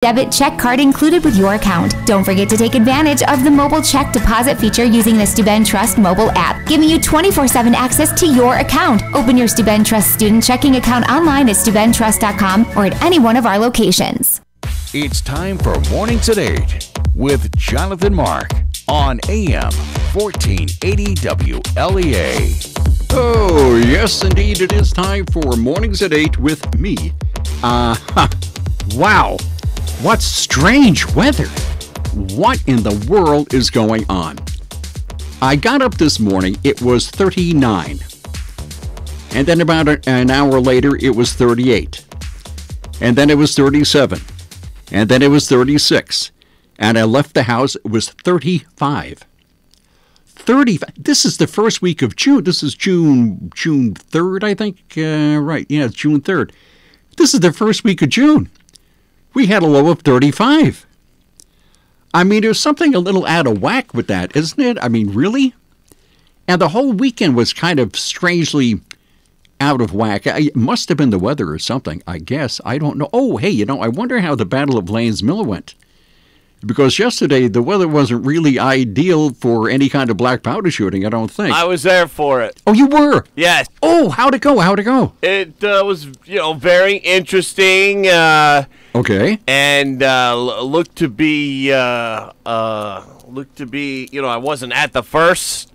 debit check card included with your account. Don't forget to take advantage of the mobile check deposit feature using the Steuben Trust mobile app, giving you 24/7 access to your account. Open your Steuben Trust student checking account online at steubentrust.com or at any one of our locations. It's time for Mornings at 8 with Jonathan Mark on AM 1480 WLEA. Oh, yes, indeed, it is time for Mornings at 8 with me. Wow. What strange weather. What in the world is going on? I got up this morning, it was 39. And then about an hour later, it was 38. And then it was 37. And then it was 36. And I left the house, it was 35. 35. This is the first week of June. This is June 3rd, I think. Right, yeah, it's June 3rd. This is the first week of June. We had a low of 35. I mean, there's something a little out of whack with that, isn't it? I mean, really? And the whole weekend was kind of strangely out of whack. It must have been the weather or something, I guess. I don't know. Oh, hey, I wonder how the Battle of Lanes Mill went. Because yesterday, the weather wasn't really ideal for any kind of black powder shooting, I don't think. I was there for it. Oh, you were? Yes. Oh, how'd it go? How'd it go? It was, very interesting. Okay. And looked to be, I wasn't at the first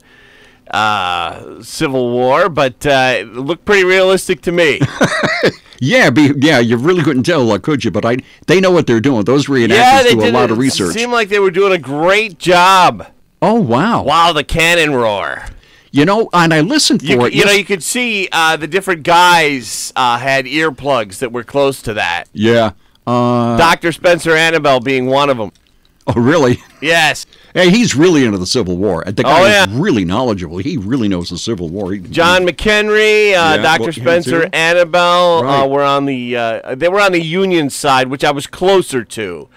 Civil War, but it looked pretty realistic to me. Yeah, you really couldn't tell, could you? But they know what they're doing. Those reenactors do a lot of research. It seemed like they were doing a great job. Oh, wow. Wow, the cannon roar. And I listened for it. You could see the different guys had earplugs that were close to that. Yeah. Dr. Spencer Annabelle being one of them. Oh, really? Yes. Hey, he's really into the Civil War. The guy is really knowledgeable. He really knows the Civil War. John McHenry, Dr. Spencer Annabelle were on they were on the Union side, which I was closer to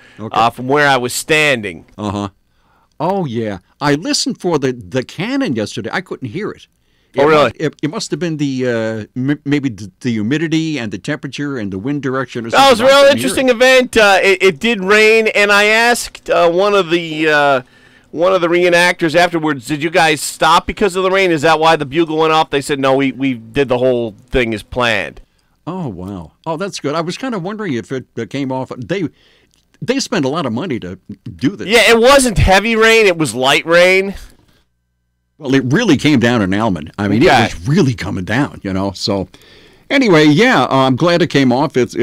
from where I was standing. Uh-huh. Oh, yeah. I listened for the cannon yesterday. I couldn't hear it. Oh, really? It must have been maybe the humidity and the temperature and the wind direction or something. That was a real interesting event. It did rain, and I asked one of the reenactors afterwards, did you guys stop because of the rain? Is that why the bugle went off? They said, no, we did the whole thing as planned. Oh, wow. Oh, that's good. I was kind of wondering if it came off. They spent a lot of money to do this. Yeah, it wasn't heavy rain. It was light rain. Well, it really came down in Almond. I mean, it was really coming down, So, anyway, yeah, I'm glad it came off. It's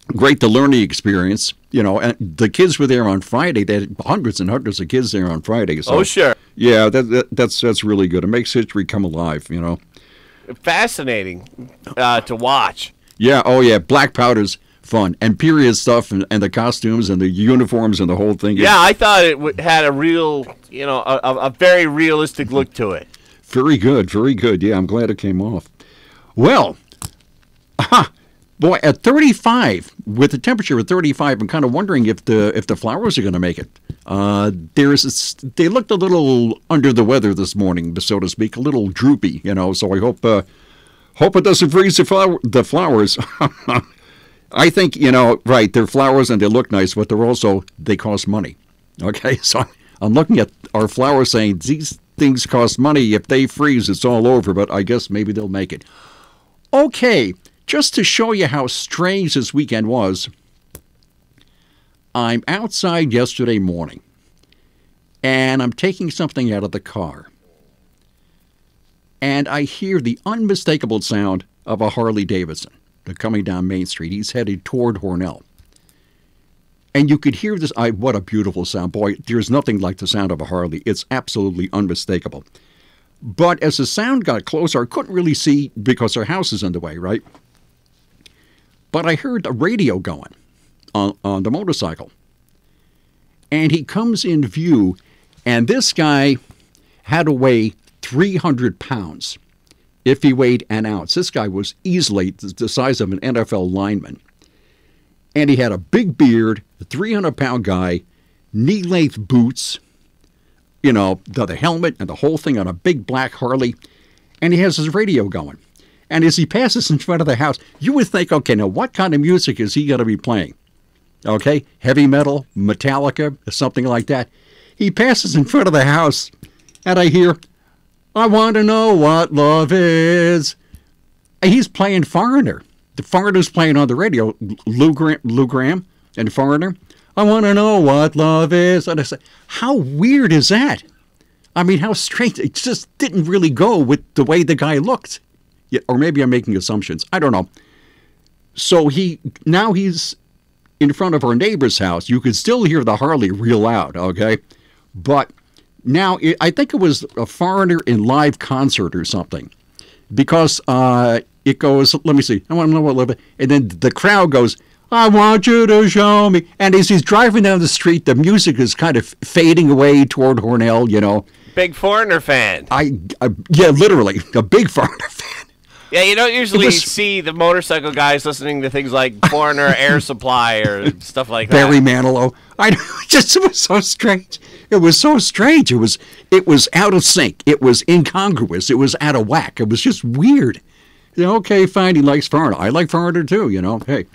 great, the learning experience, And the kids were there on Friday. They had hundreds and hundreds of kids there on Friday. So, oh, sure. Yeah, that's really good. It makes history come alive, Fascinating to watch. Yeah, oh, yeah, black powder's fun. And period stuff and the costumes and the uniforms and the whole thing. Yeah, I thought it had a real, a very realistic look to it. Very good, very good. Yeah, I'm glad it came off. Well, boy, at 35, with the temperature at 35, I'm kind of wondering if the flowers are going to make it. They looked a little under the weather this morning, so to speak, a little droopy, So I hope it doesn't freeze the flowers. I think, right, they're flowers and they look nice, but they cost money. Okay, so I'm looking at our flowers saying these things cost money. If they freeze, it's all over, but I guess maybe they'll make it. Okay, just to show you how strange this weekend was, I'm outside yesterday morning, and I'm taking something out of the car, and I hear the unmistakable sound of a Harley Davidson. They're coming down Main Street. He's headed toward Hornell. And you could hear this. What a beautiful sound. Boy, there's nothing like the sound of a Harley. It's absolutely unmistakable. But as the sound got closer, I couldn't really see because our house is in the way, right? But I heard a radio going on the motorcycle. And he comes in view, and this guy had to weigh 300 pounds. If he weighed an ounce. This guy was easily the size of an NFL lineman. And he had a big beard, a 300-pound guy, knee-length boots, the helmet and the whole thing on a big black Harley. And he has his radio going. And as he passes in front of the house, you would think, okay, now what kind of music is he going to be playing? Okay, heavy metal, Metallica, something like that. He passes in front of the house, and I hear, I want to know what love is. And he's playing Foreigner. The Foreigner's playing on the radio, Lou Graham and Foreigner. I want to know what love is. And I said, how weird is that? I mean, how strange. It just didn't really go with the way the guy looked. Yeah, or maybe I'm making assumptions. I don't know. So now he's in front of our neighbor's house. You could still hear the Harley real loud, okay? But now I think it was a Foreigner in live concert or something. Because it goes, let me see, I want to know what love is. And then the crowd goes, I want you to show me. And as he's driving down the street, the music is kind of fading away toward Hornell, you know. Big Foreigner fan. Yeah, literally, a big Foreigner fan. Yeah, you don't usually see the motorcycle guys listening to things like Foreigner Air Supply or stuff like that. Barry Manilow. It was so strange. It was so strange. It was out of sync. It was incongruous. It was out of whack. It was just weird. You know, okay, fine, he likes Foreigner. I like Foreigner too, you know. Hey.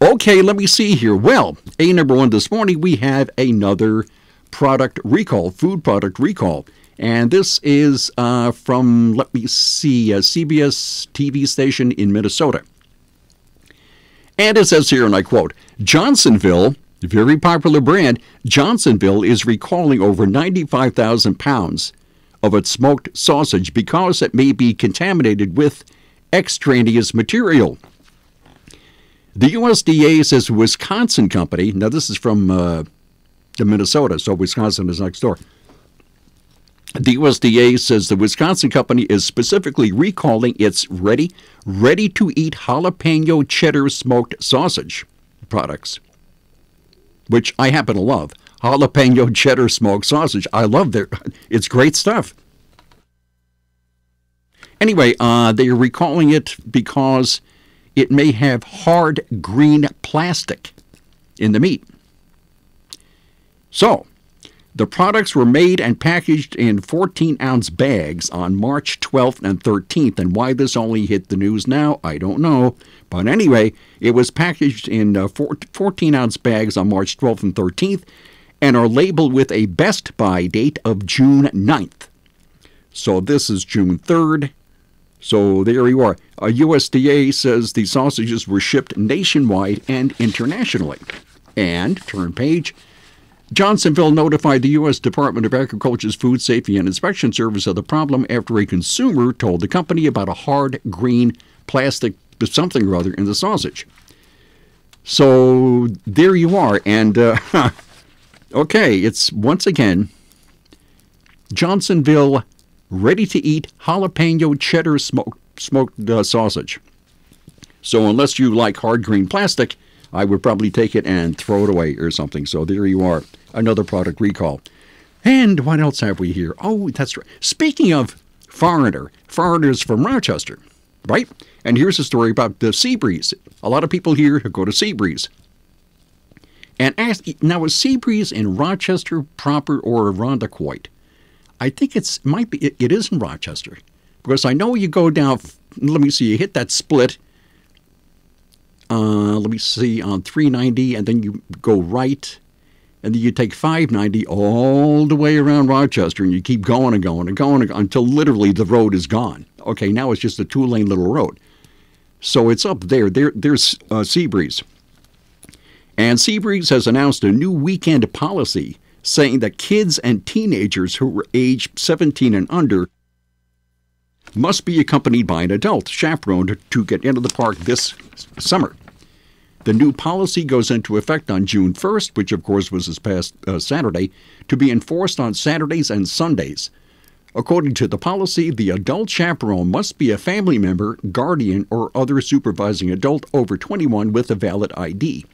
Okay, let me see here. Well, number one this morning, we have another product recall, food product recall. And this is from, let me see, a CBS TV station in Minnesota. And it says here, and I quote, Johnsonville, a very popular brand, Johnsonville is recalling over 95,000 pounds of its smoked sausage because it may be contaminated with extraneous material. The USDA says a Wisconsin company, now this is from the Minnesota, so Wisconsin is next door. The USDA says the Wisconsin company is specifically recalling its ready-to-eat jalapeno cheddar smoked sausage products, which I happen to love. Jalapeno cheddar smoked sausage. I love it's great stuff. Anyway, they are recalling it because it may have hard green plastic in the meat. So, the products were made and packaged in 14-ounce bags on March 12th and 13th, and why this only hit the news now, I don't know. But anyway, it was packaged in 14-ounce bags on March 12th and 13th, and are labeled with a best buy date of June 9th. So this is June 3rd. So there you are. USDA says the sausages were shipped nationwide and internationally. And, turn page, Johnsonville notified the U.S. Department of Agriculture's Food Safety and Inspection Service of the problem after a consumer told the company about a hard green plastic something or other in the sausage. So there you are. And, okay, it's once again Johnsonville ready-to-eat jalapeno cheddar smoked sausage. So unless you like hard green plastic, I would probably take it and throw it away or something. So there you are, another product recall. And what else have we here? Oh, that's right. Speaking of Foreigner's from Rochester, right? And here's a story about the Seabreeze. A lot of people here go to Seabreeze. And now, is Seabreeze in Rochester proper or Irondequoit? I think it is in Rochester. Because I know you go down, let me see, you hit that split, let me see, on 390, and then you go right, and then you take 590 all the way around Rochester, and you keep going and going and going, until literally the road is gone. Okay, now it's just a 2-lane little road. So it's up there. There's Seabreeze. And Seabreeze has announced a new weekend policy saying that kids and teenagers who are age 17 and under must be accompanied by an adult chaperone to get into the park this summer. The new policy goes into effect on June 1st, which of course was this past Saturday, to be enforced on Saturdays and Sundays. According to the policy, the adult chaperone must be a family member, guardian, or other supervising adult over 21 with a valid ID.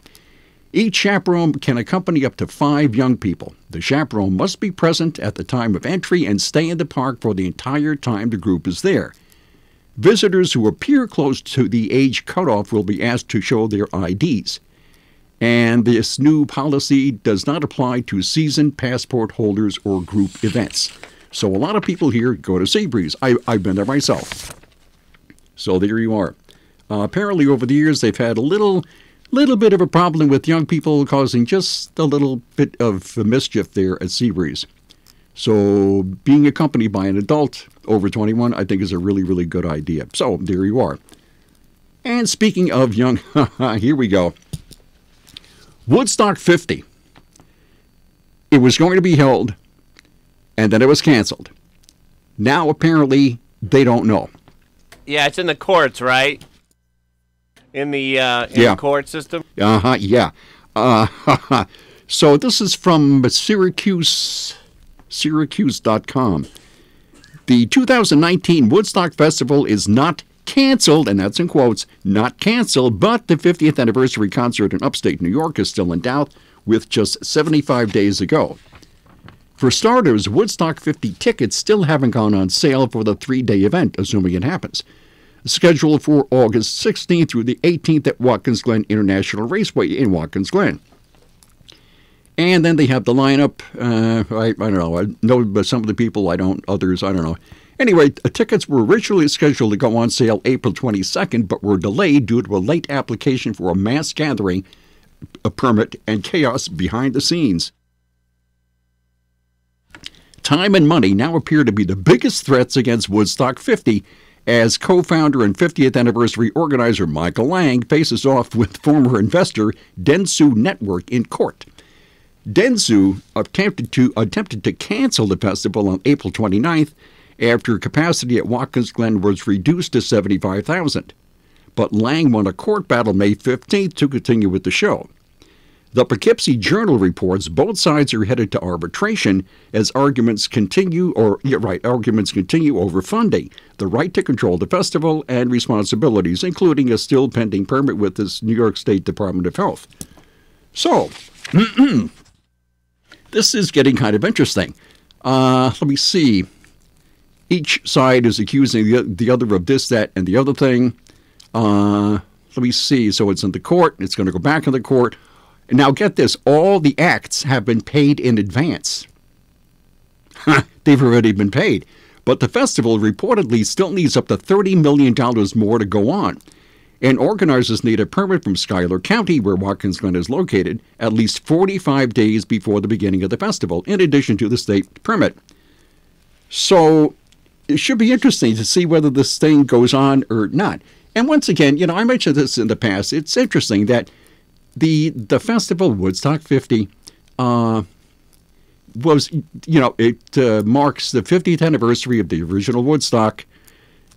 Each chaperone can accompany up to 5 young people. The chaperone must be present at the time of entry and stay in the park for the entire time the group is there. Visitors who appear close to the age cutoff will be asked to show their IDs. And this new policy does not apply to season passport holders or group events. So a lot of people here go to Seabreeze. I've been there myself. So there you are. Apparently over the years they've had a little Little bit of a problem with young people causing just a little bit of mischief there at Seabreeze. So being accompanied by an adult over 21, I think is a really, really good idea. So there you are. And speaking of young, here we go. Woodstock 50. It was going to be held, and then it was canceled. Now, apparently, they don't know. Yeah, it's in the courts, right? In the court system? Yeah. So this is from Syracuse.com. The 2019 Woodstock Festival is not canceled, and that's in quotes, not canceled, but the 50th anniversary concert in upstate New York is still in doubt, with just 75 days ago. For starters, Woodstock 50 tickets still haven't gone on sale for the 3-day event, assuming it happens. Scheduled for August 16th through the 18th at Watkins Glen International Raceway in Watkins Glen. And then they have the lineup. I don't know. I know some of the people, I don't. Others, I don't know. Anyway, tickets were originally scheduled to go on sale April 22nd, but were delayed due to a late application for a mass gathering, a permit, and chaos behind the scenes. Time and money now appear to be the biggest threats against Woodstock 50, as co-founder and 50th anniversary organizer Michael Lang faces off with former investor Dentsu Network in court. Dentsu attempted to cancel the festival on April 29th after capacity at Watkins Glen was reduced to 75,000. But Lang won a court battle May 15th to continue with the show. The Poughkeepsie Journal reports both sides are headed to arbitration as arguments continue over funding, the right to control the festival, and responsibilities, including a still pending permit with the New York State Department of Health. So, this is getting kind of interesting. Let me see. Each side is accusing the other of this, that, and the other thing. Let me see. So it's in the court. It's going to go back in the court. And now get this. All the acts have been paid in advance. They've already been paid. But the festival reportedly still needs up to $30 million more to go on. And organizers need a permit from Schuyler County, where Watkins Glen is located, at least 45 days before the beginning of the festival, in addition to the state permit. So it should be interesting to see whether this thing goes on or not. And once again, I mentioned this in the past. It's interesting that the festival, Woodstock 50, was, it marks the 50th anniversary of the original Woodstock,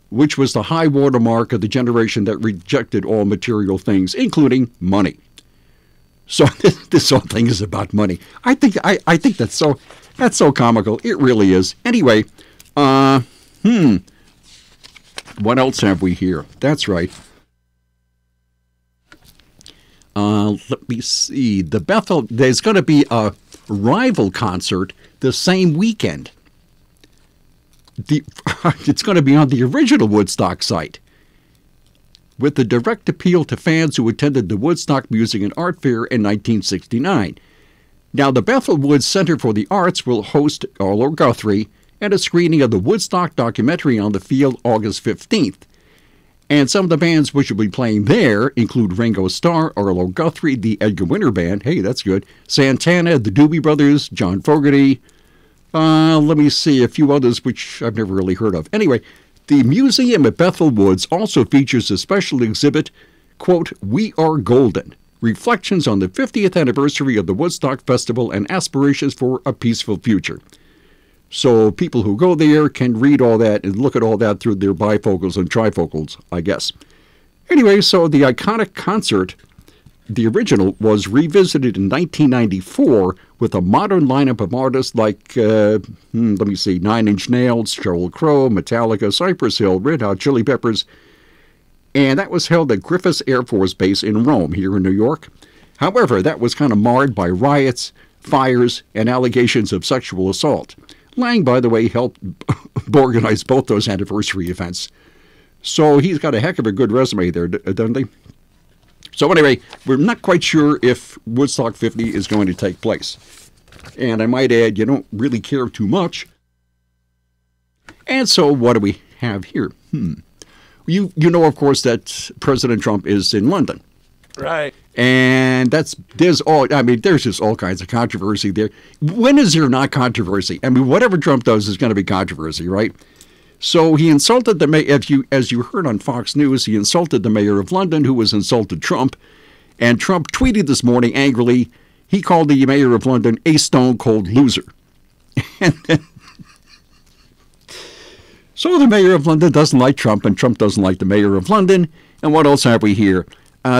which was the high watermark of the generation that rejected all material things, including money. So this whole thing is about money. I think that's so comical. It really is. Anyway, what else have we here? That's right. Let me see. There's going to be a rival concert the same weekend. It's going to be on the original Woodstock site, with the direct appeal to fans who attended the Woodstock Music and Art Fair in 1969. Now, the Bethel Woods Center for the Arts will host Arlo Guthrie and a screening of the Woodstock documentary on the field August 15th. And some of the bands which will be playing there include Ringo Starr, Arlo Guthrie, the Edgar Winter Band, hey, that's good, Santana, the Doobie Brothers, John Fogerty, let me see, a few others which I've never really heard of. Anyway, the museum at Bethel Woods also features a special exhibit, quote, We Are Golden, Reflections on the 50th Anniversary of the Woodstock Festival and Aspirations for a Peaceful Future. So people who go there can read all that and look at all that through their bifocals and trifocals, I guess. Anyway, so the iconic concert, the original, was revisited in 1994 with a modern lineup of artists like, Nine Inch Nails, Sheryl Crow, Metallica, Cypress Hill, Red Hot Chili Peppers, and that was held at Griffiths Air Force Base in Rome, here in New York. However, that was kind of marred by riots, fires, and allegations of sexual assault. Lang, by the way, helped organize both those anniversary events. So he's got a heck of a good resume there, doesn't he? So anyway, we're not quite sure if Woodstock 50 is going to take place. And I might add, you don't really care too much. And so what do we have here? You know, of course, that President Trump is in London. Right. And there's just all kinds of controversy there. When is there not controversy? I mean, whatever Trump does is going to be controversy, right? So he insulted the mayor, as you heard on Fox News, he insulted the mayor of London, who was insulted Trump. And Trump tweeted this morning angrily, he called the mayor of London a stone-cold loser. So the mayor of London doesn't like Trump, and Trump doesn't like the mayor of London. And what else have we here?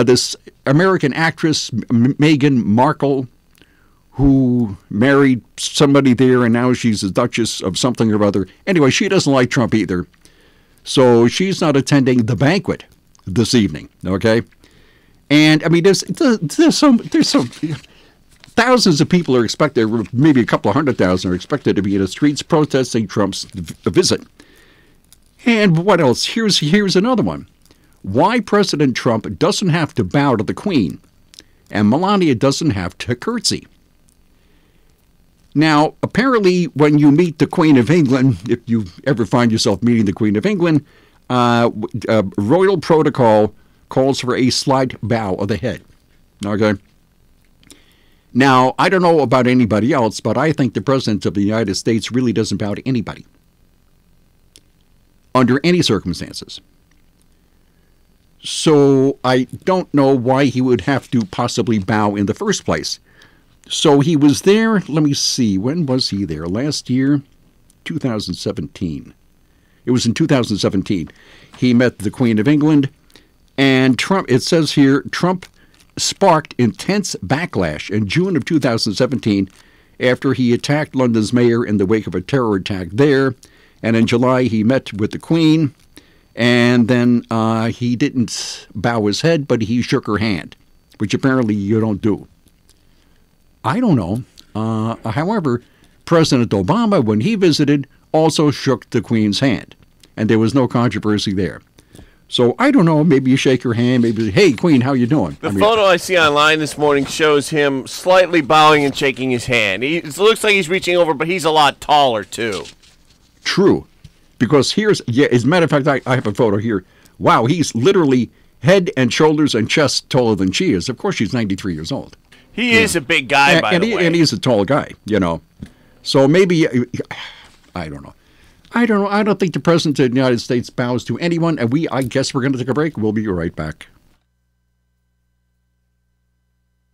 This American actress, Meghan Markle, who married somebody there, and now she's a duchess of something or other. Anyway, she doesn't like Trump either. So she's not attending the banquet this evening, okay? And, I mean, there's some thousands of people are expected, maybe a couple of 100,000 are expected to be in the streets protesting Trump's visit. And what else? Here's another one. Why President Trump doesn't have to bow to the Queen and Melania doesn't have to curtsy. Now, apparently, when you meet the Queen of England, if you ever find yourself meeting the Queen of England, royal protocol calls for a slight bow of the head. Okay? Now, I don't know about anybody else, but I think the President of the United States really doesn't bow to anybody under any circumstances. So I don't know why he would have to possibly bow in the first place. So he was there, let me see, when was he there? Last year, 2017. It was in 2017. He met the Queen of England, and Trump, it says here, Trump sparked intense backlash in June of 2017 after he attacked London's mayor in the wake of a terror attack there. And in July, he met with the Queen. And then he didn't bow his head, but he shook her hand, which apparently you don't do. I don't know. However, President Obama, when he visited, also shook the Queen's hand. And there was no controversy there. So I don't know. Maybe you shake her hand. Maybe, hey, Queen, how you doing? The photo I see online this morning shows him slightly bowing and shaking his hand. It looks like he's reaching over, but he's a lot taller, too. True. Because as a matter of fact, I have a photo here. Wow, he's literally head and shoulders and chest taller than she is. Of course, she's 93 years old. He is a big guy, by the way. And he's a tall guy, you know. So maybe, I don't know. I don't think the President of the United States bows to anyone. And I guess we're going to take a break. We'll be right back.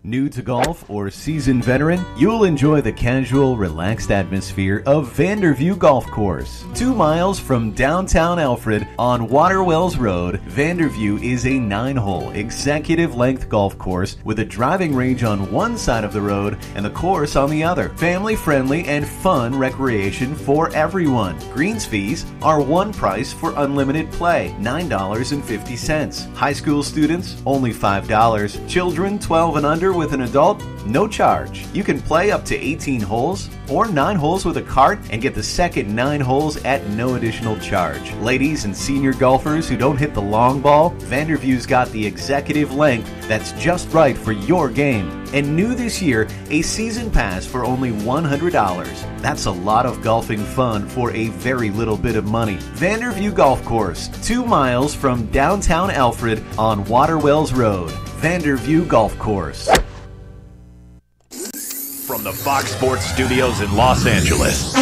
New to golf or seasoned veteran, you'll enjoy the casual, relaxed atmosphere of Vanderview Golf Course. 2 miles from downtown Alfred on Waterwells Road, Vanderview is a 9-hole executive-length golf course with a driving range on one side of the road and the course on the other. Family-friendly and fun recreation for everyone. Greens fees are one price for unlimited play, $9.50. High school students, only $5. Children 12 and under with an adult, no charge. You can play up to 18 holes or 9 holes with a cart and get the second 9 holes at no additional charge. Ladies and senior golfers who don't hit the long ball, Vanderview's got the executive length that's just right for your game. And new this year, a season pass for only $100. That's a lot of golfing fun for a very little bit of money. Vanderview Golf Course, 2 miles from downtown Alfred on Waterwells Road. Vanderview Golf Course. From the Fox Sports Studios in Los Angeles,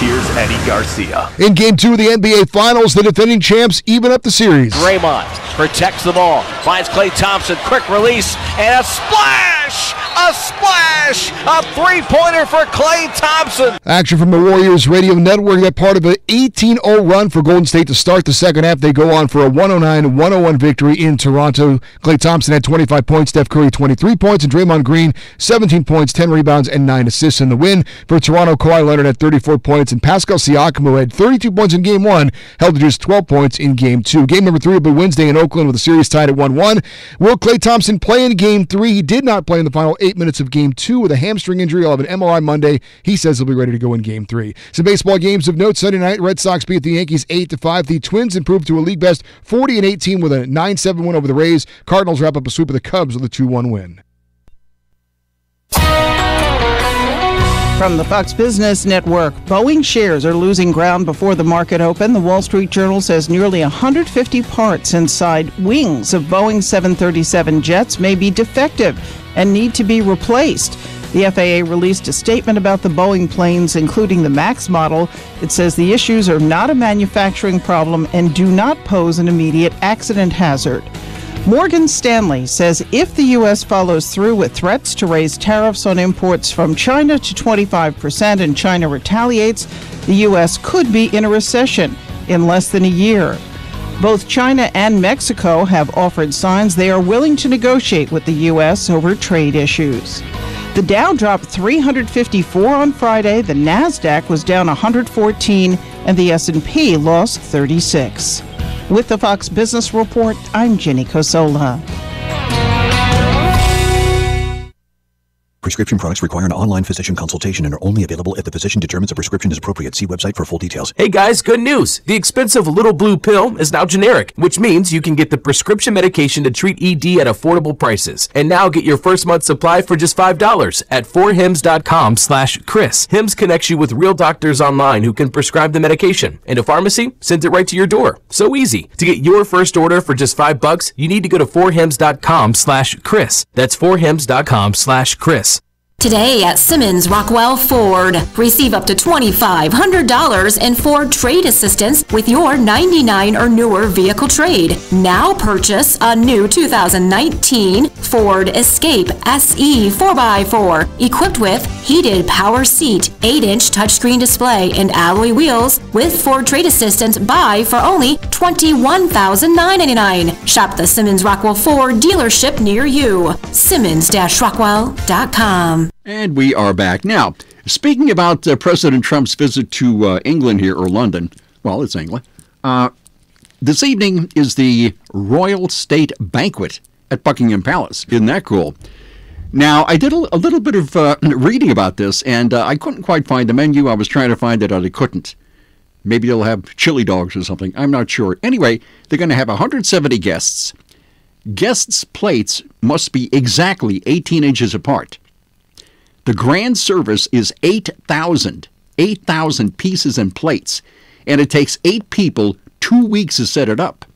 here's Eddie Garcia. In Game 2 of the NBA Finals, the defending champs even up the series. Draymond protects the ball, finds Klay Thompson, quick release, and a splash! A splash! A three-pointer for Klay Thompson! Action from the Warriors Radio Network. That part of an 18-0 run for Golden State to start the second half. They go on for a 109-101 victory in Toronto. Klay Thompson had 25 points, Steph Curry 23 points, and Draymond Green 17 points, 10 rebounds, and 9 assists in the win. For Toronto, Kawhi Leonard had 34 points, and Pascal Siakam, who had 32 points in Game 1, held to just 12 points in Game 2. Game number 3 will be Wednesday in Oakland with the series tied at 1-1. Will Klay Thompson play in Game 3? He did not play in the final 8 minutes of Game 2 with a hamstring injury. He'll have an MRI Monday. He says he'll be ready to go in Game 3. Some baseball games of note. Sunday night, Red Sox beat the Yankees 8-5. The Twins improved to a league best 40-18 with a 9-7 win over the Rays. Cardinals wrap up a sweep of the Cubs with a 2-1 win. From the Fox Business Network, Boeing shares are losing ground before the market open. The Wall Street Journal says nearly 150 parts inside wings of Boeing 737 jets may be defective and need to be replaced. The FAA released a statement about the Boeing planes, including the MAX model. It says the issues are not a manufacturing problem and do not pose an immediate accident hazard. Morgan Stanley says if the U.S. follows through with threats to raise tariffs on imports from China to 25% and China retaliates, the U.S. could be in a recession in less than a year. Both China and Mexico have offered signs they are willing to negotiate with the U.S. over trade issues. The Dow dropped 354 on Friday, the NASDAQ was down 114, and the S&P lost 36. With the Fox Business Report, I'm Jenny Cosola. Prescription products require an online physician consultation and are only available if the physician determines a prescription is appropriate. See website for full details. Hey guys, good news! The expensive little blue pill is now generic, which means you can get the prescription medication to treat ED at affordable prices. And now get your first month's supply for just $5 at 4hims.com/Chris. Hims connects you with real doctors online who can prescribe the medication, and a pharmacy sends it right to your door. So easy. To get your first order for just $5, you need to go to 4hims.com/Chris. That's 4hims.com/Chris. Today at Simmons Rockwell Ford, receive up to $2,500 in Ford trade assistance with your 99 or newer vehicle trade. Now purchase a new 2019 Ford Escape SE 4x4 equipped with heated power seat, 8-inch touchscreen display, and alloy wheels with Ford trade assistance buy for only $21,999. Shop the Simmons Rockwell Ford dealership near you. Simmons-Rockwell.com. And we are back. Now, speaking about President Trump's visit to England here, or London, well, it's England, this evening is the Royal State Banquet at Buckingham Palace. Isn't that cool? Now, I did a little bit of reading about this, and I couldn't quite find the menu. I was trying to find it, and I couldn't. Maybe they'll have chili dogs or something. I'm not sure. Anyway, they're going to have 170 guests. Guests' plates must be exactly 18 inches apart. The grand service is 8,000 pieces and plates, and it takes 8 people 2 weeks to set it up,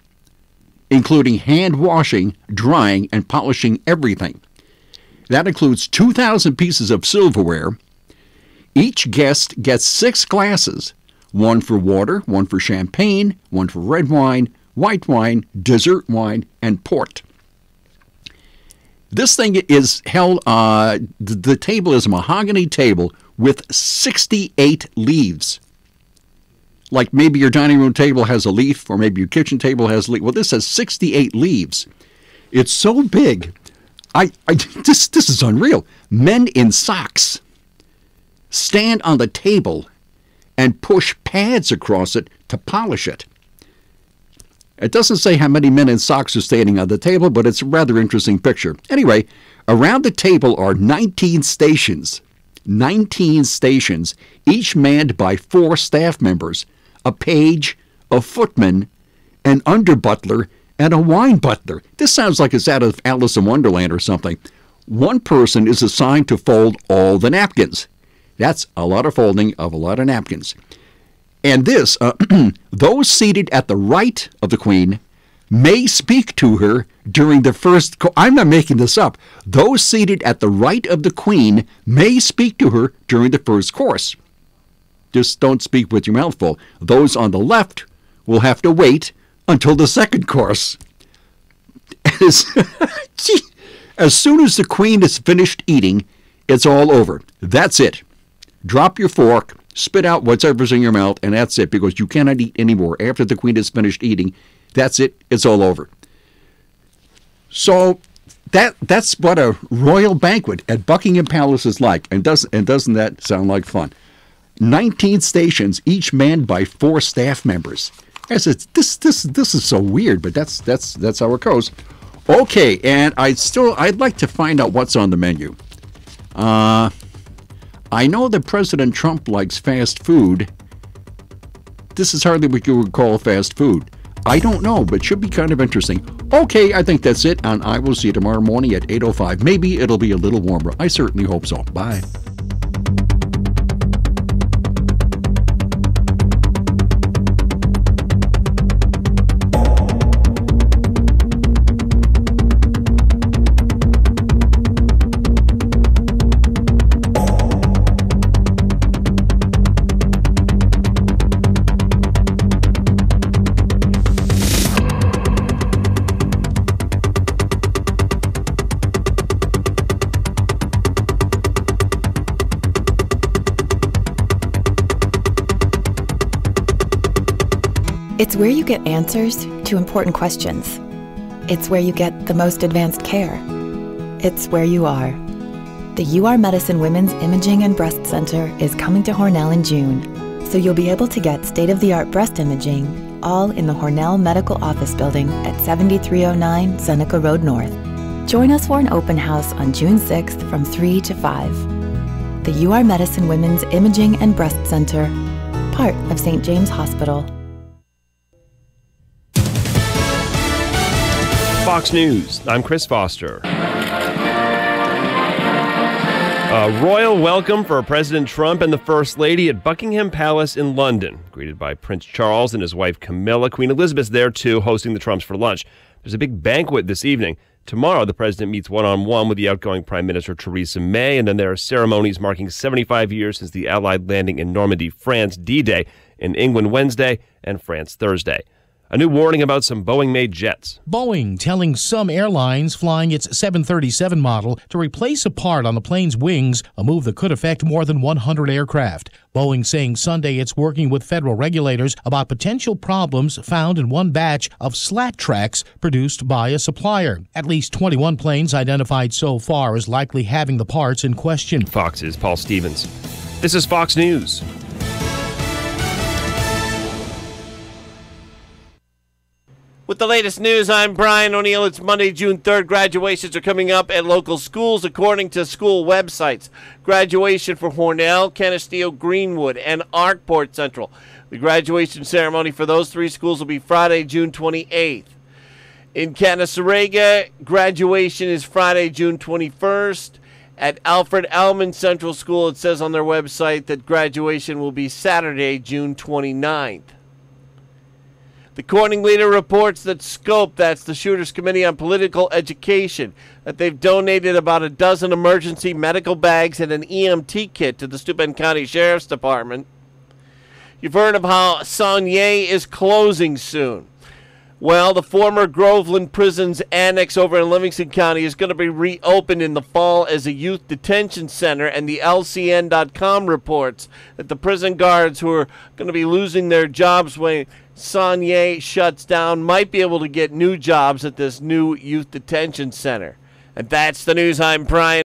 including hand washing, drying, and polishing everything. That includes 2,000 pieces of silverware. Each guest gets 6 glasses, one for water, one for champagne, one for red wine, white wine, dessert wine, and port. This thing is held, the table is a mahogany table with 68 leaves. Like maybe your dining room table has a leaf, or maybe your kitchen table has a leaf. Well, this has 68 leaves. It's so big. This is unreal. Men in socks stand on the table and push pads across it to polish it. It doesn't say how many men in socks are standing on the table, but it's a rather interesting picture. Anyway, around the table are 19 stations. 19 stations, each manned by 4 staff members, a page, a footman, an under-butler, and a wine butler. This sounds like it's out of Alice in Wonderland or something. One person is assigned to fold all the napkins. That's a lot of folding of a lot of napkins. And this, those seated at the right of the Queen may speak to her during the first... I'm not making this up. Those seated at the right of the Queen may speak to her during the first course. Just don't speak with your mouth full. Those on the left will have to wait until the second course. As soon as the Queen is finished eating, it's all over. That's it. Drop your fork, spit out whatever's in your mouth, and that's it, because you cannot eat anymore. After the Queen is finished eating, that's it. It's all over. So that's what a royal banquet at Buckingham Palace is like. And doesn't that sound like fun? 19 stations, each manned by 4 staff members. This is so weird, but that's how it goes. Okay, and I'd like to find out what's on the menu. I know that President Trump likes fast food. This is hardly what you would call fast food. I don't know, but should be kind of interesting. Okay, I think that's it, and I will see you tomorrow morning at 8:05. Maybe it'll be a little warmer. I certainly hope so. Bye. It's where you get answers to important questions. It's where you get the most advanced care. It's where you are. The UR Medicine Women's Imaging and Breast Center is coming to Hornell in June, so you'll be able to get state-of-the-art breast imaging all in the Hornell Medical Office Building at 7309 Seneca Road North. Join us for an open house on June 6th from 3 to 5. The UR Medicine Women's Imaging and Breast Center, part of St. James Hospital. Fox News, I'm Chris Foster. A royal welcome for President Trump and the First Lady at Buckingham Palace in London. Greeted by Prince Charles and his wife Camilla. Queen Elizabeth's there too, hosting the Trumps for lunch. There's a big banquet this evening. Tomorrow, the president meets one-on-one with the outgoing Prime Minister Theresa May, and then there are ceremonies marking 75 years since the Allied landing in Normandy, France, D-Day, in England Wednesday, and France Thursday. A new warning about some Boeing-made jets. Boeing telling some airlines flying its 737 model to replace a part on the plane's wings, a move that could affect more than 100 aircraft. Boeing saying Sunday it's working with federal regulators about potential problems found in one batch of slat tracks produced by a supplier. At least 21 planes identified so far as likely having the parts in question. Fox's Paul Stevens. This is Fox News. With the latest news, I'm Brian O'Neill. It's Monday, June 3rd. Graduations are coming up at local schools according to school websites. Graduation for Hornell, Canisteo, Greenwood, and Arkport Central. The graduation ceremony for those three schools will be Friday, June 28th. In Canasarega, graduation is Friday, June 21st. At Alfred Ellman Central School, it says on their website that graduation will be Saturday, June 29th. The Corning Leader reports that SCOPE, that's the Shooters Committee on Political Education, that they've donated about a dozen emergency medical bags and an EMT kit to the Steuben County Sheriff's Department. You've heard of how Saunier is closing soon. Well, the former Groveland Prison's annex over in Livingston County is going to be reopened in the fall as a youth detention center, and the LCN.com reports that the prison guards who are going to be losing their jobs when Saunier shuts down might be able to get new jobs at this new youth detention center. And that's the news. I'm Brian.